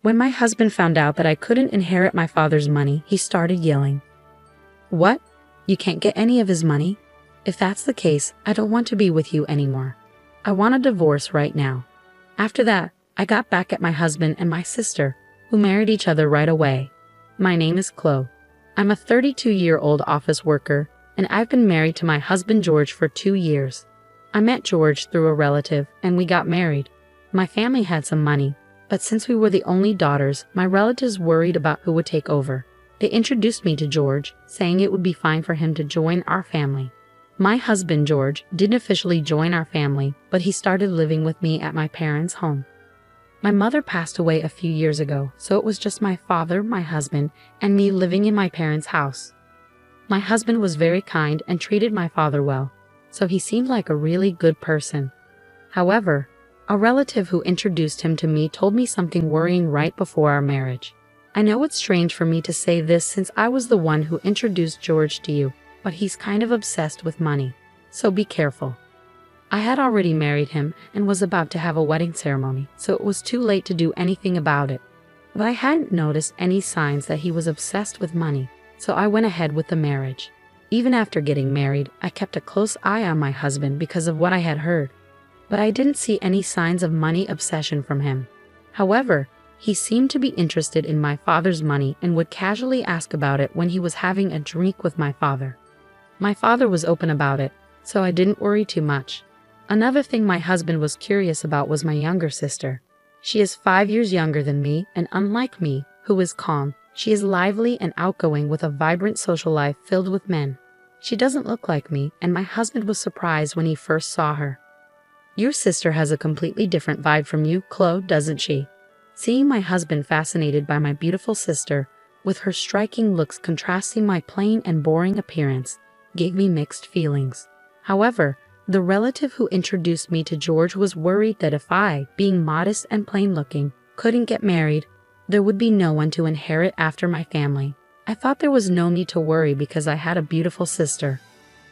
When my husband found out that I couldn't inherit my father's money, he started yelling. "What? You can't get any of his money? If that's the case, I don't want to be with you anymore. I want a divorce right now." After that, I got back at my husband and my sister, who married each other right away. My name is Chloe. I'm a 32-year-old office worker, and I've been married to my husband George for 2 years. I met George through a relative, and we got married. My family had some money, but since we were the only daughters, my relatives worried about who would take over. They introduced me to George, saying it would be fine for him to join our family. My husband George didn't officially join our family, but he started living with me at my parents' home. My mother passed away a few years ago, so it was just my father, my husband, and me living in my parents' house. My husband was very kind and treated my father well, so he seemed like a really good person. However, a relative who introduced him to me told me something worrying right before our marriage. I know it's strange for me to say this since I was the one who introduced George to you, but he's kind of obsessed with money, so be careful. I had already married him and was about to have a wedding ceremony, so it was too late to do anything about it. But I hadn't noticed any signs that he was obsessed with money, so I went ahead with the marriage. Even after getting married, I kept a close eye on my husband because of what I had heard, but I didn't see any signs of money obsession from him. However, he seemed to be interested in my father's money and would casually ask about it when he was having a drink with my father. My father was open about it, so I didn't worry too much. Another thing my husband was curious about was my younger sister. She is 5 years younger than me, and unlike me, who is calm, she is lively and outgoing with a vibrant social life filled with men. She doesn't look like me, and my husband was surprised when he first saw her. "Your sister has a completely different vibe from you, Chloe, doesn't she?" Seeing my husband fascinated by my beautiful sister, with her striking looks contrasting my plain and boring appearance, gave me mixed feelings. However, the relative who introduced me to George was worried that if I, being modest and plain-looking, couldn't get married, there would be no one to inherit after my family. I thought there was no need to worry because I had a beautiful sister.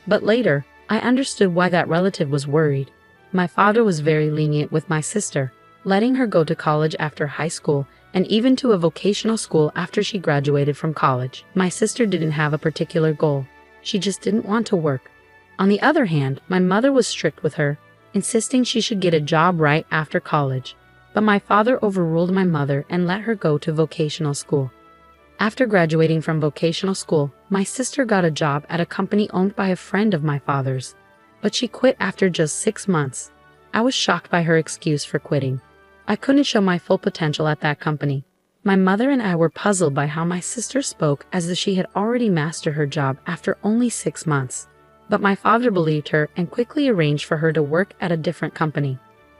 But later, I understood why that relative was worried. My father was very lenient with my sister, letting her go to college after high school and even to a vocational school after she graduated from college. My sister didn't have a particular goal. She just didn't want to work. On the other hand, my mother was strict with her, insisting she should get a job right after college. But my father overruled my mother and let her go to vocational school. After graduating from vocational school, my sister got a job at a company owned by a friend of my father's. But she quit after just 6 months. I was shocked by her excuse for quitting. I couldn't show my full potential at that company. My mother and I were puzzled by how my sister spoke as if she had already mastered her job after only 6 months. But my father believed her and quickly arranged for her to work at a different company.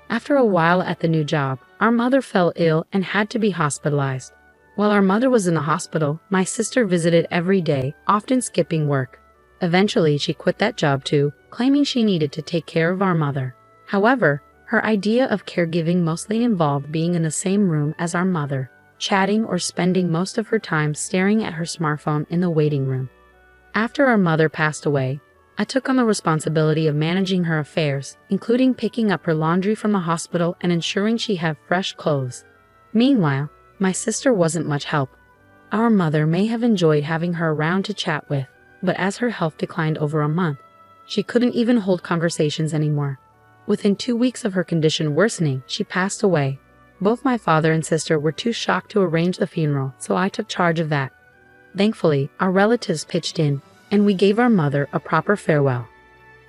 After a while at the new job, our mother fell ill and had to be hospitalized. While our mother was in the hospital, my sister visited every day, often skipping work. Eventually, she quit that job too, claiming she needed to take care of our mother. However, her idea of caregiving mostly involved being in the same room as our mother, chatting or spending most of her time staring at her smartphone in the waiting room. After our mother passed away, I took on the responsibility of managing her affairs, including picking up her laundry from the hospital and ensuring she had fresh clothes. Meanwhile, my sister wasn't much help. Our mother may have enjoyed having her around to chat with, but as her health declined over a month, she couldn't even hold conversations anymore. Within 2 weeks of her condition worsening, she passed away. Both my father and sister were too shocked to arrange the funeral, so I took charge of that. Thankfully, our relatives pitched in, and we gave our mother a proper farewell.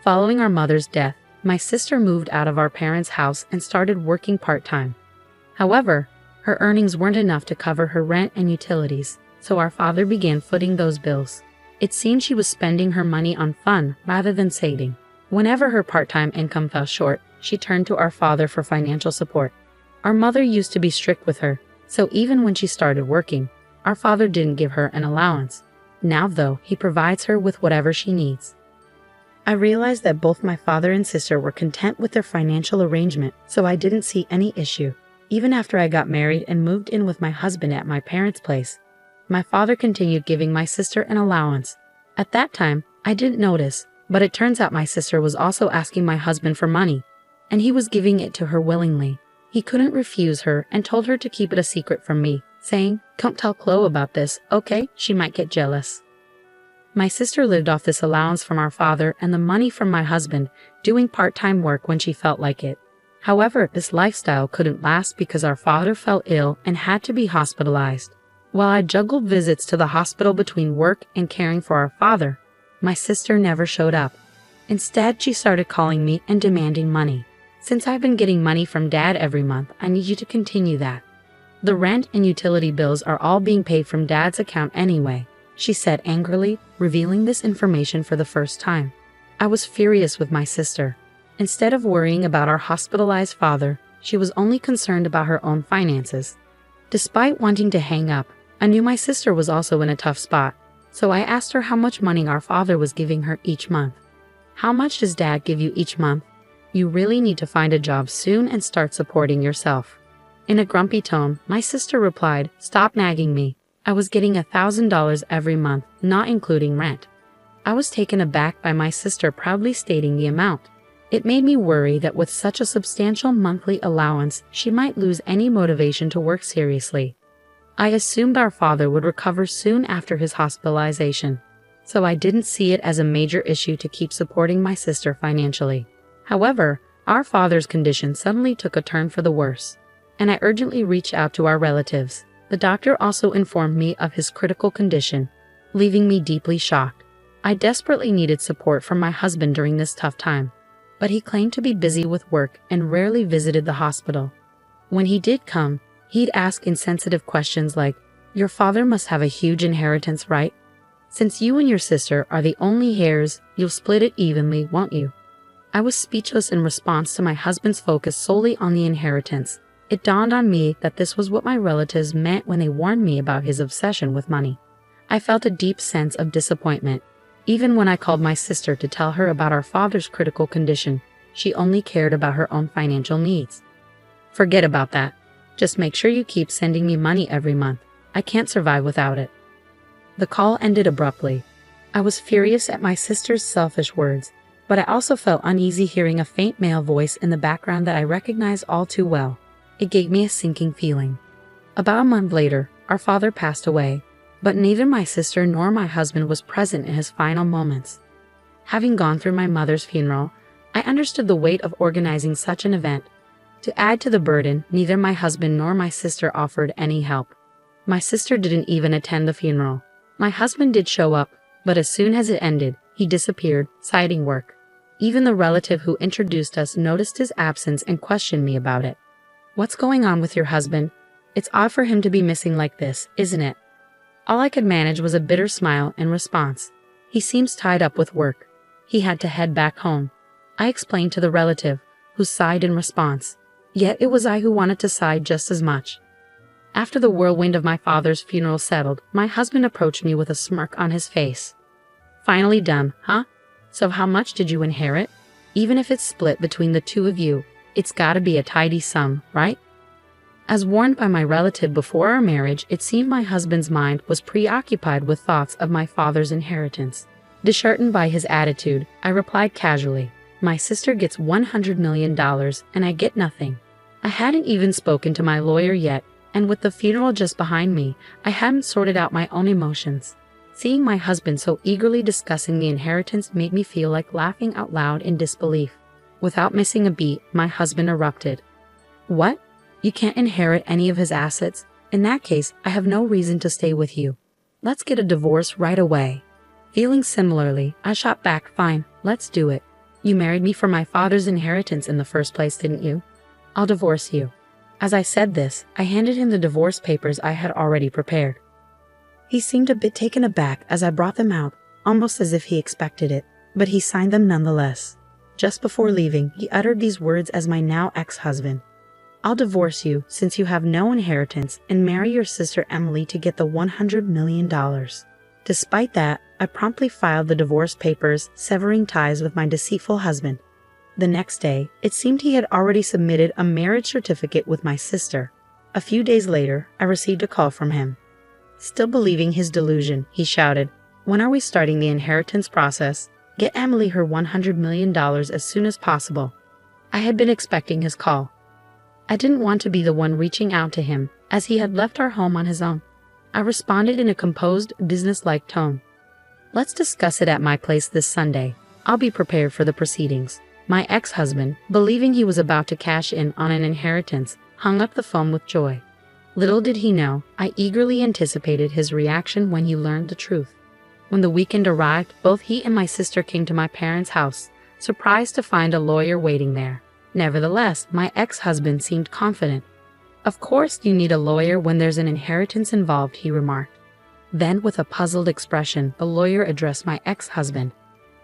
Following our mother's death, my sister moved out of our parents' house and started working part-time. However, her earnings weren't enough to cover her rent and utilities, so our father began footing those bills. It seemed she was spending her money on fun rather than saving. Whenever her part-time income fell short, she turned to our father for financial support. Our mother used to be strict with her, so even when she started working, our father didn't give her an allowance. Now, though, he provides her with whatever she needs. I realized that both my father and sister were content with their financial arrangement, so I didn't see any issue. Even after I got married and moved in with my husband at my parents' place, my father continued giving my sister an allowance. At that time, I didn't notice, but it turns out my sister was also asking my husband for money, and he was giving it to her willingly. He couldn't refuse her and told her to keep it a secret from me, saying, "Don't tell Chloe about this, okay? She might get jealous." My sister lived off this allowance from our father and the money from my husband, doing part-time work when she felt like it. However, this lifestyle couldn't last because our father fell ill and had to be hospitalized. While I juggled visits to the hospital between work and caring for our father, my sister never showed up. Instead, she started calling me and demanding money. "Since I've been getting money from Dad every month, I need you to continue that. The rent and utility bills are all being paid from Dad's account anyway," she said angrily, revealing this information for the first time. I was furious with my sister. Instead of worrying about our hospitalized father, she was only concerned about her own finances. Despite wanting to hang up, I knew my sister was also in a tough spot, so I asked her how much money our father was giving her each month. "How much does Dad give you each month? You really need to find a job soon and start supporting yourself." In a grumpy tone, my sister replied, "Stop nagging me. I was getting $1,000 every month, not including rent." I was taken aback by my sister proudly stating the amount. It made me worry that with such a substantial monthly allowance, she might lose any motivation to work seriously. I assumed our father would recover soon after his hospitalization, so I didn't see it as a major issue to keep supporting my sister financially. However, our father's condition suddenly took a turn for the worse, and I urgently reached out to our relatives. The doctor also informed me of his critical condition, leaving me deeply shocked. I desperately needed support from my husband during this tough time, but he claimed to be busy with work and rarely visited the hospital. When he did come, he'd ask insensitive questions like, "Your father must have a huge inheritance, right? Since you and your sister are the only heirs, you'll split it evenly, won't you?" I was speechless in response to my husband's focus solely on the inheritance. It dawned on me that this was what my relatives meant when they warned me about his obsession with money. I felt a deep sense of disappointment. Even when I called my sister to tell her about our father's critical condition, she only cared about her own financial needs. "Forget about that. Just make sure you keep sending me money every month. I can't survive without it." The call ended abruptly. I was furious at my sister's selfish words, but I also felt uneasy hearing a faint male voice in the background that I recognized all too well. It gave me a sinking feeling. About a month later, our father passed away, but neither my sister nor my husband was present in his final moments. Having gone through my mother's funeral, I understood the weight of organizing such an event. To add to the burden, neither my husband nor my sister offered any help. My sister didn't even attend the funeral. My husband did show up, but as soon as it ended, he disappeared, citing work. Even the relative who introduced us noticed his absence and questioned me about it. "What's going on with your husband? It's odd for him to be missing like this, isn't it?" All I could manage was a bitter smile in response. "He seems tied up with work. He had to head back home," I explained to the relative, who sighed in response. Yet it was I who wanted to sigh just as much. After the whirlwind of my father's funeral settled, my husband approached me with a smirk on his face. "Finally done, huh? So how much did you inherit? Even if it's split between the two of you, it's gotta be a tidy sum, right?" As warned by my relative before our marriage, it seemed my husband's mind was preoccupied with thoughts of my father's inheritance. Disheartened by his attitude, I replied casually, "My sister gets $100 million and I get nothing." I hadn't even spoken to my lawyer yet, and with the funeral just behind me, I hadn't sorted out my own emotions. Seeing my husband so eagerly discussing the inheritance made me feel like laughing out loud in disbelief. Without missing a beat, my husband erupted. "What? You can't inherit any of his assets? In that case, I have no reason to stay with you. Let's get a divorce right away." Feeling similarly, I shot back, "Fine, let's do it. You married me for my father's inheritance in the first place, didn't you? I'll divorce you." As I said this, I handed him the divorce papers I had already prepared. He seemed a bit taken aback as I brought them out, almost as if he expected it, but he signed them nonetheless. Just before leaving, he uttered these words as my now ex-husband. "I'll divorce you since you have no inheritance and marry your sister Emily to get the $100 million. Despite that, I promptly filed the divorce papers, severing ties with my deceitful husband. The next day, it seemed he had already submitted a marriage certificate with my sister. A few days later, I received a call from him. Still believing his delusion, he shouted, "When are we starting the inheritance process? Get Emily her $100 million as soon as possible." I had been expecting his call. I didn't want to be the one reaching out to him, as he had left our home on his own. I responded in a composed, business-like tone. Let's discuss it at my place this Sunday. I'll be prepared for the proceedings. My ex-husband, believing he was about to cash in on an inheritance, hung up the phone with joy. Little did he know, I eagerly anticipated his reaction when he learned the truth. When the weekend arrived, both he and my sister came to my parents' house, surprised to find a lawyer waiting there. Nevertheless, my ex-husband seemed confident. Of course you need a lawyer when there's an inheritance involved, he remarked. Then, with a puzzled expression, the lawyer addressed my ex-husband.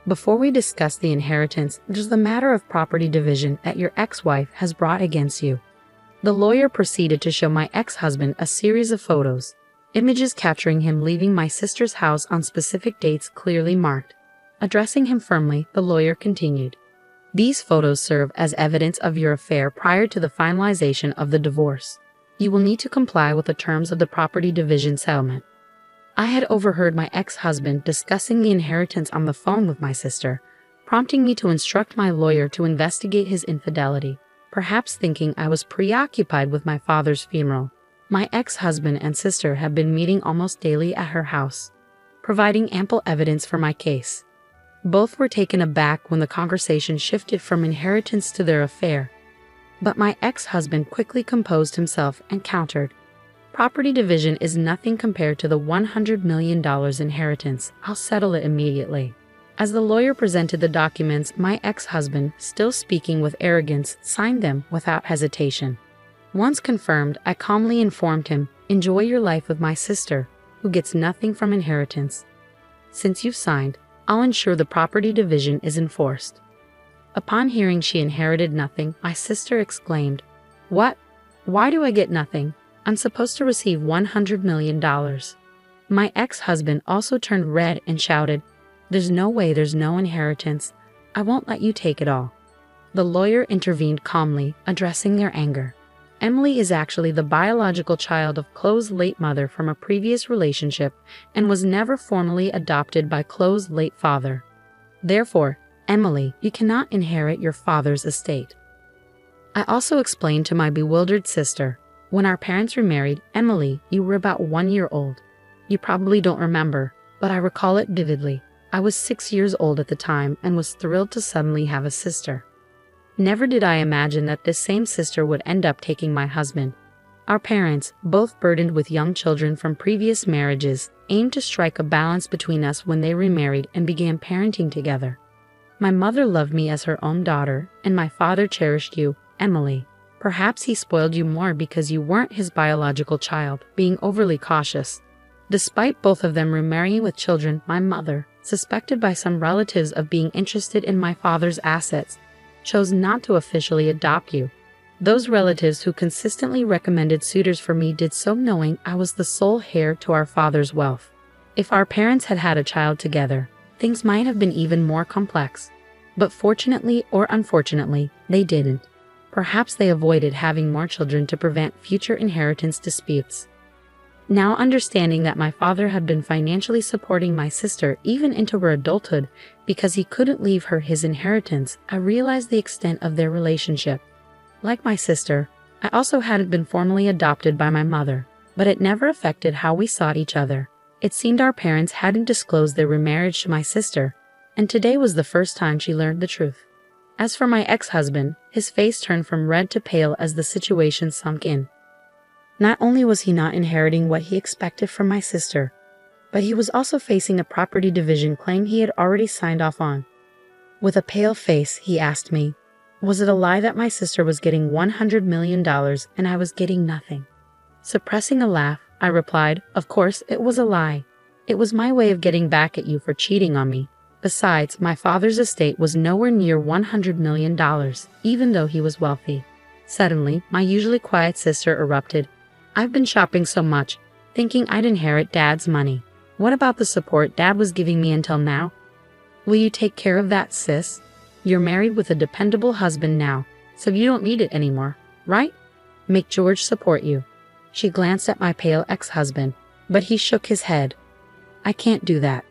Before we discuss the inheritance, there's the matter of property division that your ex-wife has brought against you. The lawyer proceeded to show my ex-husband a series of photos, images capturing him leaving my sister's house on specific dates clearly marked. Addressing him firmly, the lawyer continued. These photos serve as evidence of your affair prior to the finalization of the divorce. You will need to comply with the terms of the property division settlement. I had overheard my ex-husband discussing the inheritance on the phone with my sister, prompting me to instruct my lawyer to investigate his infidelity, perhaps thinking I was preoccupied with my father's funeral. My ex-husband and sister had been meeting almost daily at her house, providing ample evidence for my case. Both were taken aback when the conversation shifted from inheritance to their affair. But my ex-husband quickly composed himself and countered. Property division is nothing compared to the $100 million inheritance. I'll settle it immediately. As the lawyer presented the documents, my ex-husband, still speaking with arrogance, signed them without hesitation. Once confirmed, I calmly informed him, enjoy your life with my sister, who gets nothing from inheritance. Since you've signed, I'll ensure the property division is enforced. Upon hearing she inherited nothing, my sister exclaimed, What? Why do I get nothing? I'm supposed to receive $100 million. My ex-husband also turned red and shouted, There's no way there's no inheritance. I won't let you take it all. The lawyer intervened calmly, addressing their anger. Emily is actually the biological child of Chloe's late mother from a previous relationship and was never formally adopted by Chloe's late father. Therefore, Emily, you cannot inherit your father's estate. I also explained to my bewildered sister, when our parents remarried, Emily, you were about 1 year old. You probably don't remember, but I recall it vividly. I was 6 years old at the time and was thrilled to suddenly have a sister. Never did I imagine that this same sister would end up taking my husband. Our parents, both burdened with young children from previous marriages, aimed to strike a balance between us when they remarried and began parenting together. My mother loved me as her own daughter, and my father cherished you, Emily. Perhaps he spoiled you more because you weren't his biological child, being overly cautious. Despite both of them remarrying with children, my mother, suspected by some relatives of being interested in my father's assets, chose not to officially adopt you. Those relatives who consistently recommended suitors for me did so knowing I was the sole heir to our father's wealth. If our parents had had a child together, things might have been even more complex. But fortunately or unfortunately, they didn't. Perhaps they avoided having more children to prevent future inheritance disputes. Now understanding that my father had been financially supporting my sister even into her adulthood because he couldn't leave her his inheritance, I realized the extent of their relationship. Like my sister, I also hadn't been formally adopted by my mother, but it never affected how we saw each other. It seemed our parents hadn't disclosed their remarriage to my sister, and today was the first time she learned the truth. As for my ex-husband, his face turned from red to pale as the situation sunk in. Not only was he not inheriting what he expected from my sister, but he was also facing a property division claim he had already signed off on. With a pale face, he asked me, was it a lie that my sister was getting $100 million and I was getting nothing? Suppressing a laugh, I replied, of course it was a lie. It was my way of getting back at you for cheating on me. Besides, my father's estate was nowhere near $100 million, even though he was wealthy. Suddenly, my usually quiet sister erupted. I've been shopping so much, thinking I'd inherit Dad's money. What about the support Dad was giving me until now? Will you take care of that, sis? You're married with a dependable husband now, so you don't need it anymore, right? Make George support you. She glanced at my pale ex-husband, but he shook his head. I can't do that.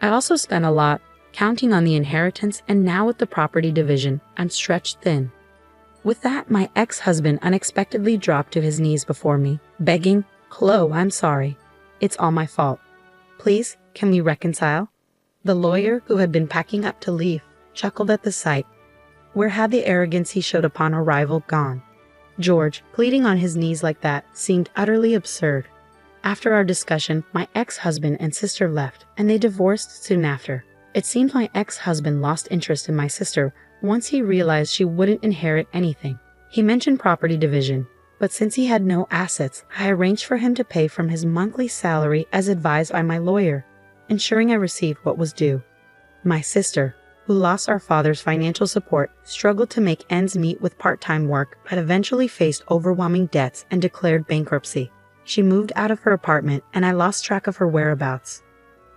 I also spent a lot, counting on the inheritance, and now with the property division, I'm stretched thin. With that, my ex-husband unexpectedly dropped to his knees before me, begging, "Chloe, I'm sorry. It's all my fault. Please, can we reconcile?" The lawyer, who had been packing up to leave, chuckled at the sight. Where had the arrogance he showed upon arrival gone? George, pleading on his knees like that, seemed utterly absurd. After our discussion, my ex-husband and sister left, and they divorced soon after. It seemed my ex-husband lost interest in my sister once he realized she wouldn't inherit anything. He mentioned property division, but since he had no assets, I arranged for him to pay from his monthly salary as advised by my lawyer, ensuring I received what was due. My sister, who lost our father's financial support, struggled to make ends meet with part-time work, but eventually faced overwhelming debts and declared bankruptcy. She moved out of her apartment, and I lost track of her whereabouts.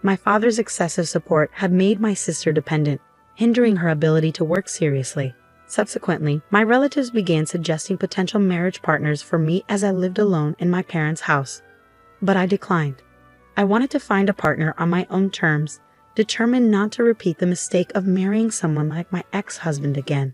My father's excessive support had made my sister dependent, hindering her ability to work seriously. Subsequently, my relatives began suggesting potential marriage partners for me as I lived alone in my parents' house. But I declined. I wanted to find a partner on my own terms, determined not to repeat the mistake of marrying someone like my ex-husband again.